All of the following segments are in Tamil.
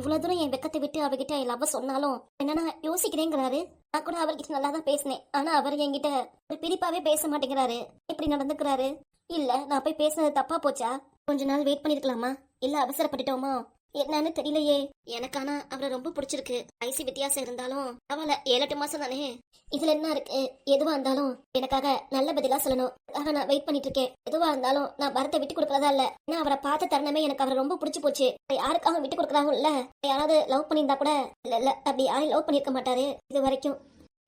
இவ்வளவு தூரம் என் வெக்கத்தை விட்டு அவகிட்ட லவ் சொன்னாலும் என்னன்னா யோசிக்கிறேங்கிறாரு. நான் கூட அவர்கிட்ட நல்லா தான் பேசினேன். ஆனா அவர் என்கிட்ட ஒரு பிடிப்பாவே பேச மாட்டேங்கிறாரு. இப்படி நடந்துக்கிறாரு. இல்ல நான் போய் பேசுனது தப்பா போச்சா? கொஞ்ச நாள் வெயிட் பண்ணிருக்கலாமா? இல்ல அவசரப்பட்டுட்டோமா? என்னன்னு தெரியலையே. எனக்கானா அவரை ரொம்ப பிடிச்சிருக்கு. வயசு வித்தியாசம் இருந்தாலும் அவளை 7-8 மாசம் தானே. இதுல என்ன இருக்கு? எதுவா இருந்தாலும் எனக்காக நல்ல பதிலா சொல்லணும். அதான் நான் வெயிட் பண்ணிட்டு இருக்கேன். எதுவா இருந்தாலும் நான் வரத்தை விட்டு கொடுக்கறதா இல்ல. நான் அவரை பார்த்த தருணமே எனக்கு அவரை ரொம்ப பிடிச்சு போச்சு. யாருக்காக விட்டு கொடுக்கறாங்க இல்ல. யாராவது லவ் பண்ணியிருந்தா கூட இல்ல அப்படி யாரையும் லவ் பண்ணிருக்க மாட்டாரு இது வரைக்கும்.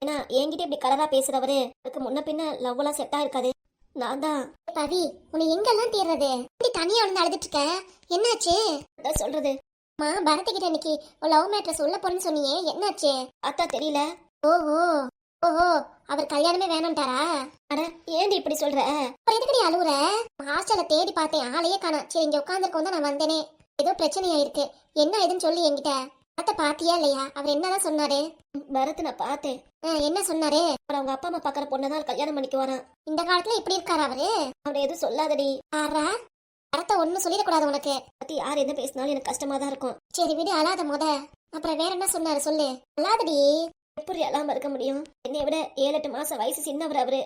ஏன்னா என்கிட்ட இப்படி கலரா பேசுறவரு அதுக்கு முன்ன பின்ன லவ் எல்லாம் செட்டா இருக்காது. நான் தான் பவி. உன்னை எங்கெல்லாம் தேடுறது? இப்படி தனியா வந்து அழுதுட்டு இருக்க, என்னாச்சு? அதான் சொல்றது. பரத்துக்கிட்ட இன்னைக்கு லவ் மேட்டர் சொல்ல போறேன்னு சொன்னியே, என்னாச்சு? அத்தா தெரியல. ஓஹோ ஓஹோ, அவர் கல்யாணமே வேணும்ட்டாரா? அட ஏண்டி இப்படி சொல்ற? அப்புறம் எதுக்கு நீ அழுவுற? ஹாஸ்டல்ல தேடி பார்த்தேன், ஆளையே காணோம். சரி இங்க உட்காந்துருக்கோம் தான் நான் வந்தேனே. ஏதோ பிரச்சனையா இருக்கு, என்ன ஏதுன்னு சொல்லி என்கிட்ட. அத்தை பாத்தியா இல்லையா? அவர் என்னதான் சொன்னாரு? பரத் நான் பார்த்தேன். என்ன சொன்னாரு? அவங்க அப்பா அம்மா பாக்குற பொண்ணதான் கல்யாணம் பண்ணிக்குவாராம். இந்த காலத்துல இப்படி இருக்காரு அவரு? அவரு எதுவும் சொல்லாதடி. ஆறா பரத்தை ஒண்ணும் சொல்லிடக்கூடாது உனக்கு. பத்தி யார் என்ன பேசினாலும் எனக்கு கஷ்டமா தான் இருக்கும். சரி விடு, அழாத முத. அப்புறம் வேற என்ன சொன்னாரு சொல்லு. அழாதடி. எப்படி அழாம இருக்க முடியும்? என்னை விட 7-8 மாசம் வயசு சின்னவர் அவரு.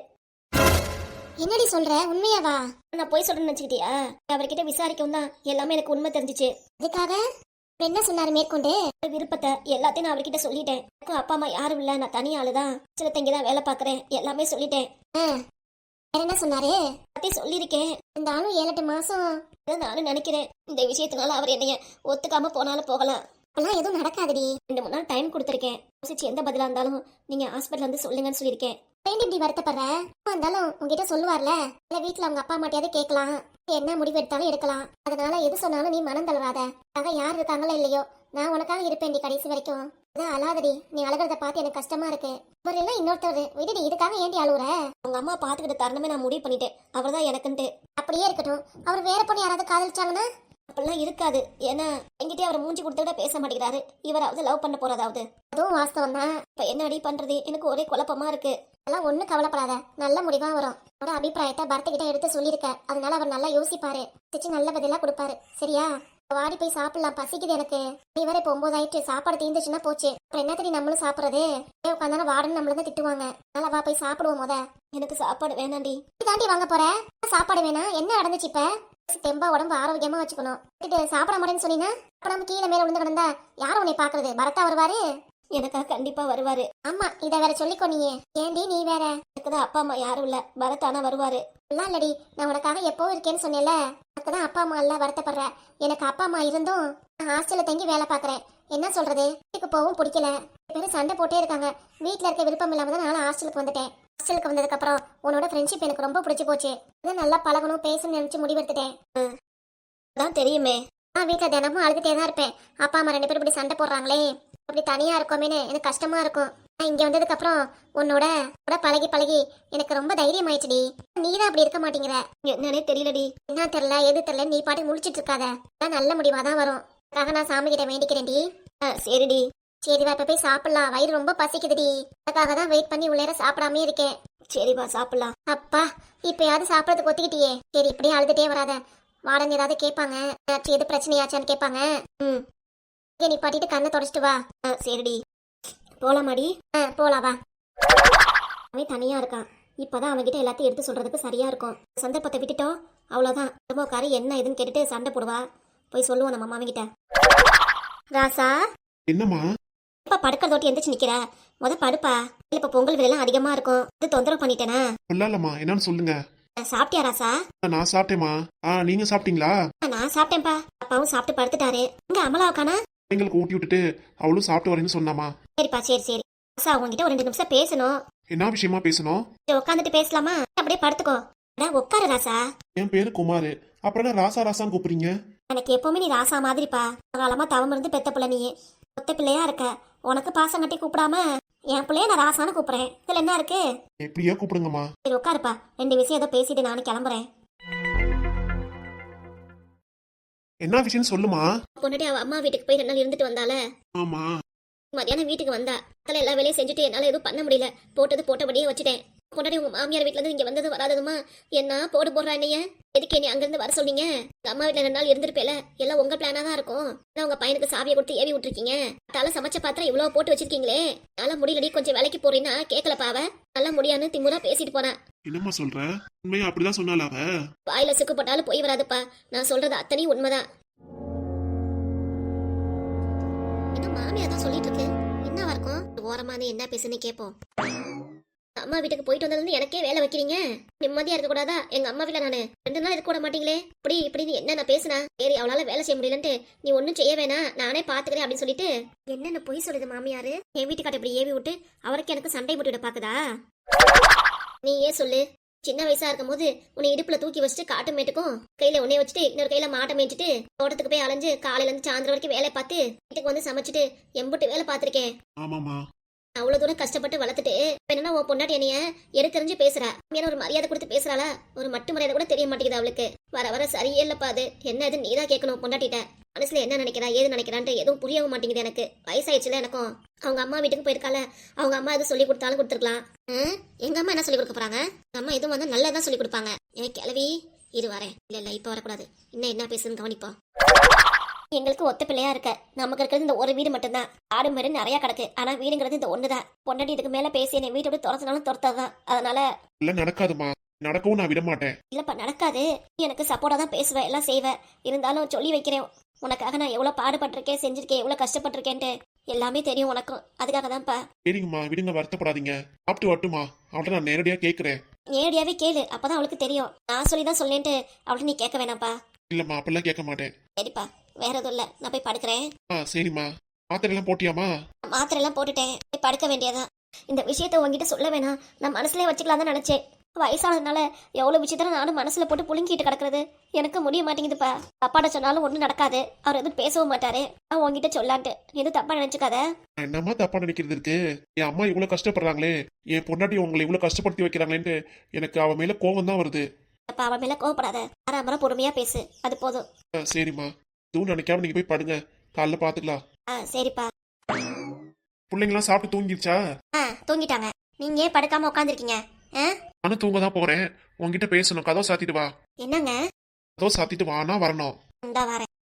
என்னடி சொல்ற? உண்மையாவா? நான் போய் சொல்றேன்னு நினைச்சுக்கிட்டியா? அவர்கிட்ட விசாரிக்கவும் தான் எல்லாமே எனக்கு உண்மை தெரிஞ்சிச்சு. அதுக்காக என்ன சொன்னாரு மேற்கொண்டு? விருப்பத்தை எல்லாத்தையும் நான் அவர்கிட்ட சொல்லிட்டேன். எனக்கு அப்பா அம்மா யாரும் இல்ல, நான் தனி ஆளுதான், சில தங்கிதான் வேலை பாக்குறேன், எல்லாமே சொல்லிட்டேன். வேற என்ன சொன்னாரு? பத்தி சொல்லிருக்கேன். இந்த ஆளும் 7-8 மாசம் நானும் நினைக்கிறேன். இந்த விஷயத்தினால அவர் என்னைய ஒத்துக்காம போனாலும் போகலாம். அப்பெல்லாம் எதுவும் நடக்காதுடி. 2-3 நாள் டைம் கொடுத்துருக்கேன். யோசிச்சு எந்த பதிலா இருந்தாலும் நீங்க ஹாஸ்பிட்டல் வந்து சொல்லுங்கன்னு சொல்லியிருக்கேன். இப்படி வருத்தப்படுற இருந்தாலும் உங்ககிட்ட சொல்லுவார்ல. இல்ல வீட்டுல அவங்க அப்பா மாட்டியாவது கேட்கலாம். என்ன முடிவு எடுத்தாலும் எடுக்கலாம். அதனால எது சொன்னாலும் நீ மனம் தளராத. ஆக யார் இருக்காங்களோ இல்லையோ, நான் உனக்காக இருப்பேன்டி கடைசி வரைக்கும். அதான் அழாதடி. நீ அழகிறத பார்த்து எனக்கு கஷ்டமா இருக்கு. ஒரு இல்ல இன்னொருத்தர் விடுடி. இதுக்காக ஏண்டி அழுவுற? உங்க அம்மா பாத்துக்கிட்ட தருணமே நான் முடிவு பண்ணிட்டேன். அவர்தான் எனக்குன்ட்டு. அப்படியே இருக்கட்டும். அவர் வேற பொண்ணு யாராவது காதலிச்சாங்கன்னா? அப்படிலாம் இருக்காது. ஏன்னா என்கிட்ட அவர் மூஞ்சி கொடுத்துட பேச மாட்டேங்கிறாரு. இவராவது லவ் பண்ண போறதாவது. அதுவும் வாஸ்தவம் தான். இப்ப என்னடி பண்றது? எனக்கு ஒரே குழப்பமா இருக்கு. அதெல்லாம் ஒண்ணு கவலைப்படாத, நல்ல முடிவா வரும். அவரோட அபிப்பிராயத்தை பரத்துக்கிட்ட எடுத்து சொல்லியிருக்க. அதனால அவர் நல்லா யோசிப்பாரு, நல்ல பதிலா கொடுப்பாரு. சரியா? வாடி போய் சாப்பிடலாம், பசிக்குது எனக்கு. நீ வர இப்போ 9 ஆயிடுச்சு. சாப்பாடு தீர்ந்துச்சுன்னா போச்சு. அப்புறம் என்ன தெரியும் நம்மளும் சாப்பிடுறது? உட்காந்தாலும் வாடன்னு நம்மள தான் திட்டுவாங்க. அதனால வா போய் சாப்பிடுவோம். முத எனக்கு சாப்பாடு வேணாண்டி. தாண்டி வாங்க போற? சாப்பாடு வேணாம்? என்ன நடந்துச்சு இப்ப? தெம்பா உடம்பு ஆரோக்கியமா வச்சுக்கணும். சாப்பிட மாட்டேன்னு சொன்னீங்கன்னா அப்புறம் நம்ம கீழே மேல விழுந்து கிடந்தா யாரும் உன்னை பாக்குறது? பரத்தா வருவாரு? எனக்கா கண்டிப்பா வருவாரு. ஆமா, இத வேற சொல்லிக்கோ. நீ ஏண்டி நீ வேற? எனக்குதான் அப்பா அம்மா யாரும் இல்ல. பரத்தானா வருவாரு. எல்லாம் இல்லடி, நான் உனக்காக எப்போ இருக்கேன்னு சொன்னேன்ல. எனக்குதான் அப்பா அம்மா எல்லாம் வருத்தப்படுற. எனக்கு அப்பா அம்மா இருந்தும் நான் ஹாஸ்டல்ல தங்கி வேலை பாக்குறேன். என்ன சொல்றது? வீட்டுக்கு போகவும் பிடிக்கல. பேரும் சண்டை போட்டே இருக்காங்க. வீட்டுல இருக்க விருப்பம் இல்லாம தான் நான் ஹாஸ்டலுக்கு வந்துட்டேன். ஹாஸ்டலுக்கு வந்ததுக்கு அப்புறம் உன்னோட ஃப்ரெண்ட்ஷிப் எனக்கு ரொம்ப பிடிச்சு போச்சு. அதான் நல்லா பழகணும் பேசணும்னு நினைச்சு முடிவெடுத்துட்டேன். அதான் தெரியுமே. நான் வீட்டுல தினமும் அழுதுட்டே தான் இருப்பேன். அப்பா அம்மா 2 பேரும் இப்படி சண்டை போடுறாங்களே, அப்படி தனியா இருக்கோமேனு எனக்கு கஷ்டமா இருக்கும். இங்க வந்ததுக்கு அப்புறம் உன்னோட பழகி பழகி எனக்கு ரொம்ப தைரியம் ஆயிடுச்சுடி. நீதான் அப்படி இருக்க மாட்டேங்கிற. என்னன்னே தெரியலடி. என்ன தெரியல எது தெரியல, நீ பாட்டு முழிச்சிட்டு இருக்காத. நல்ல முடிவாதான் வரும். அதுக்காக நான் சாமி கிட்ட வேண்டிக்கிறேன்டி. சரிடி. சரிவா, இப்ப போய் சாப்பிடலாம். வயிறு ரொம்ப பசிக்குதுடி. அதுக்காக தான் வெயிட் பண்ணி உள்ளேர சாப்பிடாமே இருக்கேன். சரிவா சாப்பிடலாம். அப்பா இப்பயாவது சாப்பிடறதுக்கு ஒத்துக்கிட்டியே. சரி இப்படியே அழுதுட்டே வராத. வாடன் ஏதாவது கேட்பாங்க, எது பிரச்சனையாச்சான்னு கேட்பாங்க. நீ பாட்டிட்டு கண்ணை தொடச்சிட்டு வா. சரிடி. போலாமாடி? போலாம் வா. அவன் தனியா இருக்கான். இப்பதான் அவன்கிட்ட எல்லாத்தையும் எடுத்து சொல்றதுக்கு சரியா இருக்கும். சந்தர்ப்பத்தை விட்டுட்டோம் அவ்வளவுதான். குடும்பக்காரி என்ன எதுன்னு கேட்டுட்டு சண்டை போடுவா. போய் சொல்லுவோம் நம்ம மாமா கிட்ட. ராசா என்னம்மா? இப்ப படுக்க தோட்டி எந்திரிச்சு நிக்கிற? படுப்பா. இப்ப பொங்கல் விலையெல்லாம் அதிகமா இருக்கும். இது தொந்தரவு பண்ணிட்டேனா? இல்லம்மா, என்னன்னு சொல்லுங்க. சாப்பிட்டியா ராசா? நான் சாப்பிட்டேம்மா. நீங்க சாப்பிட்டீங்களா? நான் சாப்பிட்டேன்ப்பா. அப்பாவும் சாப்பிட்டு படுத்துட்டாரு. இங்க அமலாவுக்கானா? எங்களுக்கு ஊட்டி விட்டுட்டு அவளும் சாப்பிட்டு வரேன்னு சொன்னாமா. சரிப்பா சரி சரி. ராசா உங்ககிட்ட ஒரு 2 நிமிஷம் பேசணும். என்ன விஷயமா பேசணும்? உட்காந்துட்டு பேசலாமா? அப்படியே படுத்துக்கோ. உட்காரு ராசா. என் பேரு குமாரு. அப்புறம் என்ன ராசா ராசான்னு கூப்பிடுறீங்க? எனக்கு எப்பவுமே நீ ராசா மாதிரிப்பா. காலமா தவம் இருந்து பெத்த பிள்ளை நீ. ஒத்த பிள்ளையா இருக்க. உனக்கு பாசம் கட்டி கூப்பிடாம என் பிள்ளைய நான் ராசான்னு கூப்பிடுறேன். இதுல என்ன இருக்கு? எப்படியா கூப்பிடுங்கம்மா. சரி உட்காருப்பா. 2 விஷயம் ஏதோ பேசிட்டு நானும் கிளம்புறேன். என்ன விஷயம் சொல்லுமா. பொண்ணுட்டு அவ அம்மா வீட்டுக்கு போய் 2 நாள் இருந்துட்டு வந்தால. ஆமா. மத்தியானம் வீட்டுக்கு வந்தா. எல்லா வேலையும் செஞ்சுட்டு என்னால எதுவும் பண்ண முடியல. போட்டது போட்டபடியே வச்சுட்டேன். பொண்டாட்டி உங்க மாமியார் வீட்ல இருந்து இங்க வந்தது வராததுமா என்ன போடு போடுறா என்னைய எதுக்கு என்னை அங்கிருந்து வர சொல்றீங்க அம்மா வீட்ல 2 நாள் இருந்திருப்பேல எல்லாம் உங்க பிளானா தான் இருக்கும் உங்க பையனுக்கு சாவியை கொடுத்து ஏவி விட்டுருக்கீங்க தலை சமைச்ச பாத்திரம் இவ்வளவு போட்டு வச்சிருக்கீங்களே நல்லா முடியலடி கொஞ்சம் வேலைக்கு போறீன்னா கேட்கல பாவ நல்லா முடியான்னு திமுறா பேசிட்டு போனா என்னம்மா சொல்ற உண்மையா அப்படிதான் சொன்னால அவ வாயில சுக்கு போட்டாலும் போய் வராதுப்பா நான் சொல்றது அத்தனையும் உண்மைதான் என்ன மாமியா தான் சொல்லிட்டு இருக்கு என்னவா இருக்கும் ஓரமா என்ன பேசுன்னு கேட்போம் அம்மா வீட்டுக்கு போயிட்டு வந்ததுல எனக்கே வேலை வைக்கிறீங்க நிம்மதியா இருக்க கூடாதா எங்க அம்மா வீட்ல நானு 2 நாள் இருக்க கூட மாட்டீங்களே இப்படி என்ன நான் பேசுனா சரி அவளால வேலை செய்ய முடியலன்ட்டு நீ ஒன்னும் செய்ய வேணாம் நானே பாத்துக்கிறேன் அப்படின்னு சொல்லிட்டு என்னென்ன பொய் சொல்லுது மாமியாரு என் வீட்டுக்காட்ட இப்படி ஏவி விட்டு அவருக்கு எனக்கு சண்டை போட்டு விட பாக்குதா நீ ஏன் சொல்லு சின்ன வயசா இருக்கும் போது உன்னை இடுப்புல தூக்கி வச்சுட்டு காட்டு மேட்டுக்கும் கையில உன்னைய வச்சுட்டு இன்னொரு கையில மாட்டை மேய்ச்சிட்டு தோட்டத்துக்கு போய் அலைஞ்சு காலையில இருந்து சாயந்தரம் வரைக்கும் வேலை பார்த்து வீட்டுக்கு வந்து சமைச்சிட்டு எம்புட்டு வேலை பார்த்திருக்கேன் ஆமாமா அவ்வளவு தூரம் கஷ்டப்பட்டு வளர்த்துட்டு என்னன்னா உன் பொண்டாட்டி என்னைய எடுத்தறிஞ்சு பேசுறா ஏன்னா ஒரு மரியாதை கொடுத்து பேசுறாளா ஒரு மட்டு மரியாதை கூட தெரிய மாட்டேங்குது அவளுக்கு வர வர சரியே இல்லப்பா அது என்ன இது நீதான் கேட்கணும் பொண்டாட்டிட்ட மனசுல என்ன நினைக்கிறா ஏது நினைக்கிறான்ட்டு எதுவும் புரியவும் மாட்டேங்குது எனக்கு வயசாயிடுச்சுல எனக்கும் அவங்க அம்மா வீட்டுக்கு போயிருக்கால அவங்க அம்மா எதுவும் சொல்லி கொடுத்தாலும் கொடுத்துருக்கலாம் எங்க அம்மா என்ன சொல்லி கொடுக்க போறாங்க அம்மா எதுவும் வந்து நல்லதான் சொல்லி கொடுப்பாங்க ஏன் கிளவி இரு வரேன் இல்ல இப்ப வரக்கூடாது இன்னும் என்ன பேசுன்னு கவனிப்போம் எங்களுக்கு ஒத்த பிள்ளையா இருக்க நமக்கு இருக்கிறது இந்த ஒரு வீடு மட்டும்தான் ஆடு மாடு நிறைய கிடக்கு ஆனா வீடுங்கிறது இந்த ஒண்ணுதான் பொண்டாட்டி இதுக்கு மேல பேசி என்னை வீட்டை விட்டு துரத்தினாலும் துரத்தாதான் அதனால இல்ல நடக்காதுமா நடக்கவும் நான் விட மாட்டேன் இல்லப்பா நடக்காது நீ எனக்கு சப்போர்ட்டா தான் பேசுவ எல்லாம் செய்வ இருந்தாலும் சொல்லி வைக்கிறேன் உனக்காக நான் எவ்வளவு பாடுபட்டிருக்கேன் செஞ்சிருக்கேன் எவ்வளவு கஷ்டப்பட்டிருக்கேன்ட்டு எல்லாமே தெரியும் உனக்கும் அதுக்காக தான்ப்பா சரிங்கம்மா விடுங்க வருத்தப்படாதீங்க சாப்பிட்டு வரட்டுமா அவள்கிட்ட நான் நேரடியா கேக்குறேன் நேரடியாவே கேளு அப்பதான் அவளுக்கு தெரியும் நான் சொல்லிதான் சொல்லேன்ட்டு அவள்கிட்ட நீ கேட்க வேணாம்ப்பா இல்லம்மா அப்படிலாம் கேட்க மாட்டேன் சரிப்பா வேற எதுவும் இல்ல நான் போய் படுக்கிறேன் சரிம்மா மாத்திரை எல்லாம் போட்டியாமா மாத்திரை எல்லாம் போட்டுட்டேன் போய் படுக்க வேண்டியதான் இந்த விஷயத்த உங்ககிட்ட சொல்ல வேணாம் நான் மனசுலயே வச்சுக்கலாம் தான் நினைச்சேன் வயசானதுனால எவ்வளவு விஷயத்த நானும் மனசுல போட்டு புழுங்கிட்டு கிடக்குறது எனக்கு முடிய மாட்டேங்குதுப்பா அப்பாட்ட சொன்னாலும் ஒண்ணும் நடக்காது அவர் எதுவும் பேசவும் மாட்டாரு நான் உங்ககிட்ட சொல்லான்ட்டு நீ எதுவும் தப்பா நினைச்சுக்காத என்னம்மா தப்பா நினைக்கிறது இருக்கு என் அம்மா இவ்வளவு கஷ்டப்படுறாங்களே என் பொண்டாட்டி உங்களை இவ்வளவு கஷ்டப்படுத்தி வைக்கிறாங்களேன்ட்டு எனக்கு அவ மேல கோவம் தான் வருது அப்ப அவன் மேல கோவப்படாத ஆறாமரம் பொறுமையா பேசு அது போதும் சரிம்மா இதுவும் நினைக்காம நீங்க போய் படுங்க காலைல பாத்துக்கலாம் சரிப்பா பிள்ளைங்களாம் சாப்பிட்டு தூங்கிருச்சா தூங்கிட்டாங்க நீங்க ஏன் படுக்காம உட்காந்துருக்கீங்க நானும் தூங்க தான் போறேன் உங்ககிட்ட பேசணும் கதவை சாத்திட்டு வா என்னங்க கதவை சாத்திட்டு வானா வரணும் இந்தா வரேன்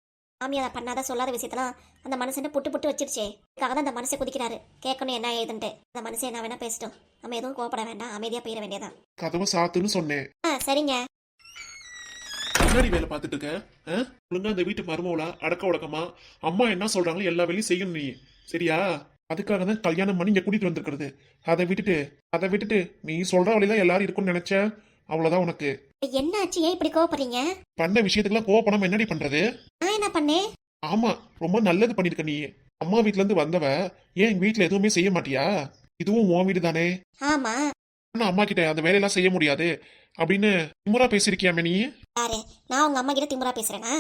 மாமியார பண்ணாத சொல்லாத விஷயத்தெல்லாம் அந்த மனுஷன் புட்டு புட்டு வச்சிருச்சே இதுக்காக தான் அந்த மனுஷன் குதிக்கிறாரு கேட்கணும் என்ன ஏதுன்ட்டு அந்த மனுஷன் என்ன வேணா பேசிட்டோம் நம்ம எதுவும் கோபப்பட வேண்டாம் அமைதியா போயிட வேண்டியதான் கதவை சாத்துன்னு சொன்னேன் சரிங்க முன்னாடி வேலை பார்த்துட்டு இருக்க ஒழுங்கா இந்த வீட்டு மருமவளா அடக்க உடக்கமா அம்மா என்ன சொல்றாங்களோ எல்லா வேலையும் செய்யணும் நீ சரியா அதுக்காக தான் கல்யாணம் பண்ணி இங்க கூட்டிட்டு வந்திருக்கிறது அதை விட்டுட்டு நீ சொல்ற வழிதான் எல்லாரும் இருக்கும்னு நினைச்ச அவ்வளவுதான் உனக்கு என்ன ஆச்சு ஏன் இப்படி கோவப்படுறீங்க பண்ண விஷயத்துக்குலாம் கோவப்படாம என்னடி பண்றது நான் என்ன பண்ணேன் ஆமா ரொம்ப நல்லது பண்ணிருக்க நீ அம்மா வீட்ல இருந்து வந்தவ ஏன் எங்க வீட்டுல எதுவுமே செய்ய மாட்டியா இதுவும் உன் வீடு தானே ஆமா ஆனா அம்மா கிட்ட அந்த வேலையெல்லாம் செய்ய முடியாது அப்படின்னு திமுறா பேசிருக்கியாமே நீ யாரு நான் உங்க அம்மா கிட்ட திமுறா பேசுறேனா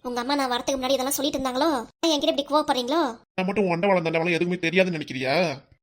உங்க அம்மா நான் வரதுக்கு முன்னாடி இதெல்லாம் சொல்லிட்டு இருந்தாங்களோ என்கிட்ட இப்படி கோவப்படுறீங்களோ நான் மட்டும் ஒண்டவாளம் தண்டவாளம் எதுவுமே தெரியாதுன்னு நினைக்கிறியா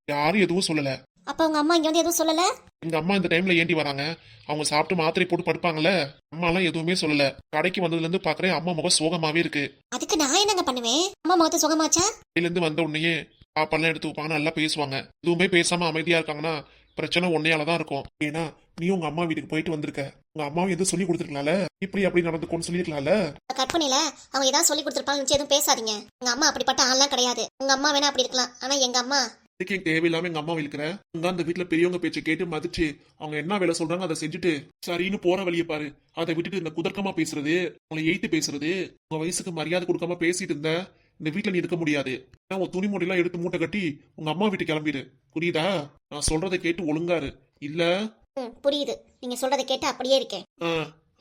யாரும் எதுவும் சொல்லல அப்ப உங்க அம்மா இங்க வந்து எதுவும் சொல்லல எங்க அம்மா இந்த டைம்ல ஏண்டி வராங்க அவங்க சாப்பிட்டு மாத்திரை போட்டு படுப்பாங்கல்ல அம்மா எல்லாம் எதுவுமே சொல்லல கடைக்கு வந்ததுல இருந்து பாக்குறேன் அம்மா முகம் சோகமாவே இருக்கு அதுக்கு நான் என்னங்க பண்ணுவேன் அம்மா முகத்தை சுகமாச்சா வெளியில இருந்து வந்த உடனே பாப்பெல்லாம் எடுத்து வைப்பாங்க நல்லா பேசுவாங்க எதுவுமே பேசாம அமைதியா இருக்காங்கன்னா பிரச்சனை ஒன்னையாலதான் இருக்கும் ஏன்னா நீ உங்க அம்மா வீட்டுக்கு போயிட்டு வந்திருக்க உங்க அம்மாவும் எதுவும் சொல்லி கொடுத்துருக்கலாம்ல இப்படி அப்படி நடந்துக்கோன்னு சொல்லிருக்கலாம்ல கற்பனையில அவங்க ஏதாவது சொல்லி கொடுத்துருப்பாங்க எதுவும் பேசாதீங்க உங்க அம்மா அப்படிப்பட்ட ஆள்லாம் கிடையாது உங்க அம்மா வேணா அப்படி இருக்கலாம் ஆனா எங்க அம்மா இதுக்கு எங்க தேவையில்லாம எங்க அம்மா இருக்கிற உங்க அந்த வீட்டுல பெரியவங்க பேச்சை கேட்டு மதிச்சு அவங்க என்ன வேலை சொல்றாங்க அதை செஞ்சுட்டு சரின்னு போற வழியை பாரு அதை விட்டுட்டு இந்த குதர்க்கமா பேசுறது உங்களை எய்த்து பேசுறது உங்க வயசுக்கு மரியாதை கொடுக்காம பேசிட்டு இருந்த இந்த வீட்டுல நீ இருக்க முடியாது உன் துணிமொழி எல்லாம் எடுத்து மூட்டை கட்டி உங்க அம்மா வீட்டுக்கு கிளம்பிடு புரியுதா நான் சொல்றதை கேட்டு ஒழுங்காரு இல்ல புரியுது நீங்க சொல்றதை கேட்டு அப்படியே இருக்கேன்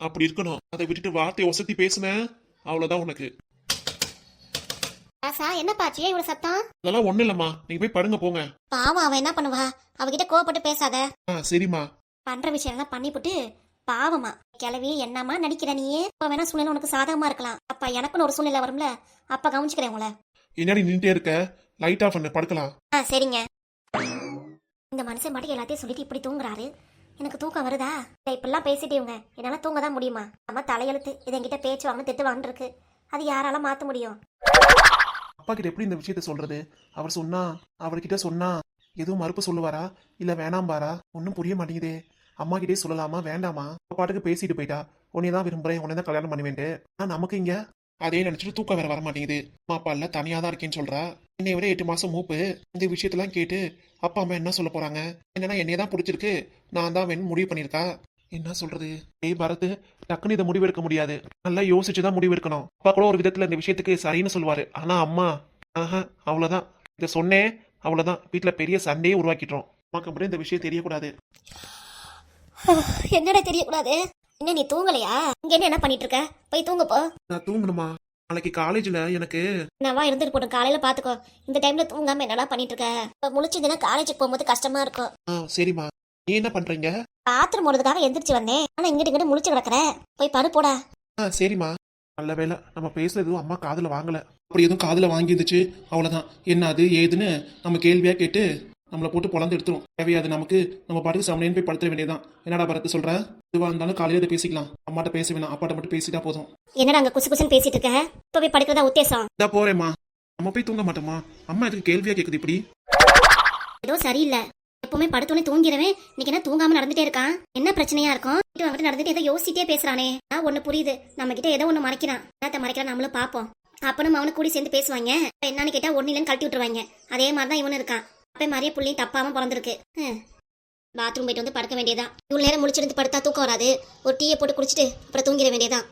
அப்படி இருக்கணும் அதை விட்டுட்டு வார்த்தையை ஒசத்தி பேசுனேன் அவ்வளவுதான் உனக்கு என்ன பாச்சு இவ்வளவு சத்தம் அதெல்லாம் ஒண்ணு இல்லம்மா நீங்க போய் படுங்க போங்க பாவம் அவ என்ன பண்ணுவா அவகிட்ட கோவப்பட்டு பேசாத சரிம்மா பண்ற விஷயம் எல்லாம் பண்ணிவிட்டு பாவமா கிளவி என்னமா நடிக்கிற நீயே இப்ப வேணா சூழ்நிலை உனக்கு சாதகமா இருக்கலாம் அப்ப எனக்குன்னு ஒரு சூழ்நிலை வரும்ல அப்ப கவனிச்சுக்கிறேன் உங்களை என்னடி நின்றுட்டே இருக்க லைட் ஆஃப் பண்ணு படுக்கலாம் சரிங்க இந்த மனுஷன் மட்டும் எல்லாத்தையும் சொல்லிட்டு இப்படி தூங்குறாரு எனக்கு தூக்கம் வருதா இப்பெல்லாம் பேசிட்டேங்க என்னால தூங்க தான் முடியுமா அம்மா தலையெழுத்து இது என்கிட்ட பேச்சு வாங்க திட்டு வாங்கிட்டு இருக்கு அது யாரால மாத்த முடியும் அப்பா கிட்ட எப்படி இந்த விஷயத்த சொல்றது அவர் சொன்னா அவர்கிட்ட சொன்னா எதுவும் மறுப்பு சொல்லுவாரா இல்ல வேணாம்பாரா ஒன்றும் புரிய மாட்டேங்குதே. அம்மா கிட்டே சொல்லலாமா வேண்டாமா? அவ பாட்டுக்கு பேசிட்டு போயிட்டா. உன்னை தான் விரும்புறேன், உன்னை தான் கல்யாணம் பண்ணுவேன்ட்டு. ஆனா நமக்கு இங்க அதே நினைச்சிட்டு தூக்கம் வேற வர மாட்டேங்குது. அம்மா அப்பா இல்ல தனியா தான் இருக்கேன்னு சொல்றா. என்னை விட 8 மாசம் மூப்பு. இந்த விஷயத்தெல்லாம் கேட்டு அப்பா அம்மா என்ன சொல்ல போறாங்க? என்னன்னா என்னைய தான் பிடிச்சிருக்கு, நான் தான் வேணும் முடிவு பண்ணியிருக்கா. என்ன சொல்றது? ஏய் பரத், டக்குன்னு இதை முடிவெடுக்க முடியாது. நல்லா யோசிச்சு தான் முடிவெடுக்கணும். அப்பா கூட ஒரு விதத்துல இந்த விஷயத்துக்கு சரின்னு சொல்லுவாரு. ஆனா அம்மா ஆஹா, அவ்வளவுதான். இதை சொன்னேன் அவ்வளவுதான், வீட்டுல பெரிய சண்டையே உருவாக்கிட்டோம். அம்மாக்கு மட்டும் இந்த விஷயம் தெரியக்கூடாது. என்னடா தெரியக்கூடாது? என்ன நீ தூங்கலையா? இங்க என்ன பண்ணிட்டு இருக்க? போய் தூங்க போ. நான் தூங்கணுமா? நாளைக்கு காலேஜ்ல எனக்கு நான் இருந்துட்டு போட்டோம், காலையில பாத்துக்கோ. இந்த டைம்ல தூங்காம என்னடா பண்ணிட்டு இருக்க? இப்ப முழிச்சதுன்னா காலேஜுக்கு போகும்போது கஷ்டமா இருக்கும். சரிம்மா. நீ என்ன பண்றீங்க? பாத்ரூம் போடுறதுக்காக எந்திரிச்சு வந்தேன். ஆனா இங்கிட்டு முழிச்சு கிடக்குற. போய் படு போடா. சரிம்மா. நல்ல வேலை நம்ம பேசுறது அம்மா காதுல வாங்கல. அப்படி எதுவும் காதுல வாங்கியிருந்துச்சு அவ்வளவுதான். என்ன அது ஏதுன்னு நம்ம கேள்வியா கேட்டு நம்மளை போட்டு பொழந்து எடுத்துரும். தேவையாது நமக்கு. நம்ம பாட்டுக்கு சமனேன்னு போய் படுத்துற வேண்டியதான். என்னடா பரத்து சொல்ற? இதுவா இருந்தாலும் காலையில இதை பேசிக்கலாம். அம்மாட்ட பேச வேணாம், அப்பாட்ட மட்டும் பேசிட்டா போதும். என்னடா அங்க குசு குசுன்னு பேசிட்டு இருக்க? இப்ப போய் படுக்கிறதா உத்தேசம்? இதா போறேம்மா. நம்ம போய் தூங்க மாட்டோமா? அம்மா எதுக்கு கேள்வியா கேக்குது இப்படி? ஏதோ சரியில்லை. எப்பவுமே படுத்தோடனே தூங்கிறவன் இன்னைக்கு என்ன தூங்காம நடந்துட்டே இருக்கான்? என்ன பிரச்சனையா இருக்கும்? வந்துட்டு நடந்துட்டு ஏதோ யோசிச்சிட்டே பேசுறானே. ஒண்ணு புரியுது, நம்ம கிட்ட ஏதோ ஒண்ணு மறைக்கிறான். என்னத்த மறைக்கிறான் நம்மளும் பாப்போம். அப்பனும் அவனு கூடி சேர்ந்து பேசுவாங்க. என்னன்னு கேட்டா ஒன்னு இல்லைன்னு கழட்டி விட்டுருவாங்க. அதே மாதிரிதான் இவனு இருக்கான். அப்ப மாதிரியே புள்ளையும் தப்பாம பிறந்திருக்கு. பாத்ரூம் போயிட்டு வந்து படுக்க வேண்டியதான். இவ்வளவு நேரம் முடிச்சிருந்து படுத்தா தூக்கம் வராது. ஒரு டீயை போட்டு குடிச்சிட்டு அப்புறம் தூங்கிட வேண்டியதான்.